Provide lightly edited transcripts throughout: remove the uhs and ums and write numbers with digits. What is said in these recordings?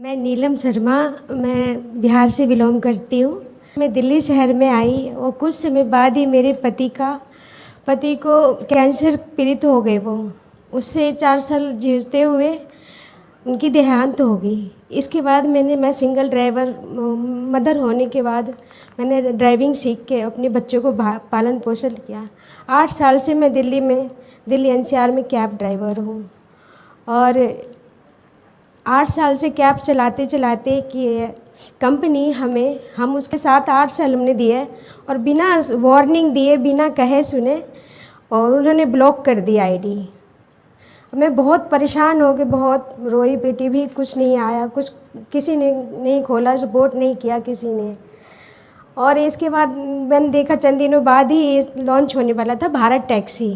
मैं नीलम शर्मा, मैं बिहार से बिलोंग करती हूँ। मैं दिल्ली शहर में आई और कुछ समय बाद ही मेरे पति को कैंसर पीड़ित हो गए। वो उससे 4 साल जूझते हुए उनकी देहांत हो गई। इसके बाद मैं सिंगल ड्राइवर मदर होने के बाद मैंने ड्राइविंग सीख के अपने बच्चों को पालन पोषण किया। 8 साल से मैं दिल्ली एनसीआर में कैब ड्राइवर हूँ और 8 साल से कैब चलाते चलाते कि कंपनी हम उसके साथ 8 साल हमने दिए और बिना वार्निंग दिए, बिना कहे सुने, और उन्होंने ब्लॉक कर दी आईडी। मैं बहुत परेशान हो गई, बहुत रोई पीटी भी, कुछ नहीं आया, कुछ किसी ने नहीं खोला, सपोर्ट नहीं किया किसी ने। और इसके बाद मैंने देखा चंद दिनों बाद ही लॉन्च होने वाला था भारत टैक्सी,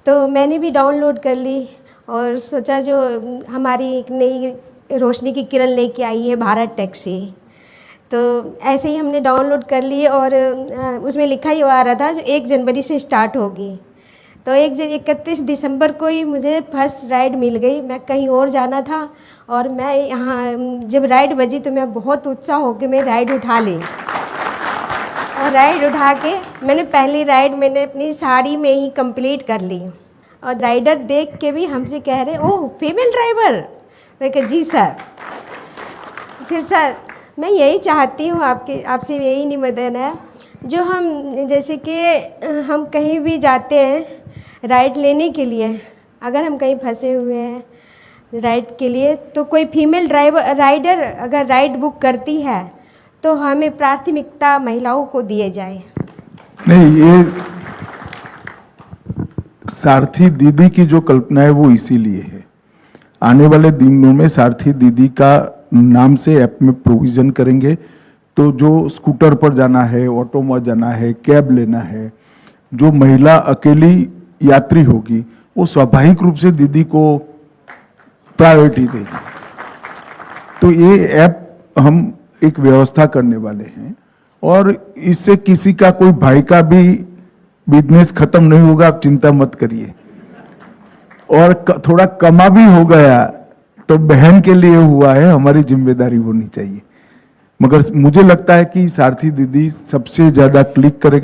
तो मैंने भी डाउनलोड कर ली और सोचा जो हमारी एक नई रोशनी की किरण लेके आई है भारत टैक्सी, तो ऐसे ही हमने डाउनलोड कर ली और उसमें लिखा ही आ रहा था जो 1 जनवरी से स्टार्ट होगी। तो 31 दिसंबर को ही मुझे फर्स्ट राइड मिल गई। मैं कहीं और जाना था और मैं यहाँ जब राइड बजी तो मैं बहुत उत्साह होकर मैं राइड उठा ली और राइड उठा के मैंने पहली राइड अपनी साड़ी में ही कंप्लीट कर ली। और राइडर देख के भी हमसे कह रहे, ओह फीमेल ड्राइवर। मैं कहा जी सर। फिर सर मैं यही चाहती हूँ आपसे यही निवेदन है, जो हम जैसे कि हम कहीं भी जाते हैं राइड लेने के लिए, अगर हम कहीं फंसे हुए हैं राइड के लिए, तो कोई फीमेल राइडर अगर राइड बुक करती है तो हमें प्राथमिकता महिलाओं को दिए जाए। नहीं, ये सारथी दीदी की जो कल्पना है वो इसीलिए है। आने वाले दिनों में सारथी दीदी का नाम से ऐप में प्रोविजन करेंगे, तो जो स्कूटर पर जाना है, ऑटो में जाना है, कैब लेना है, जो महिला अकेली यात्री होगी वो स्वाभाविक रूप से दीदी को प्रायोरिटी देगी। तो ये ऐप हम एक व्यवस्था करने वाले हैं और इससे किसी का, कोई भाई का भी बिजनेस खत्म नहीं होगा, आप चिंता मत करिए। और थोड़ा कमा भी हो गया तो बहन के लिए हुआ है, हमारी जिम्मेदारी होनी चाहिए। मगर मुझे लगता है कि सारथी दीदी सबसे ज्यादा क्लिक करेगी।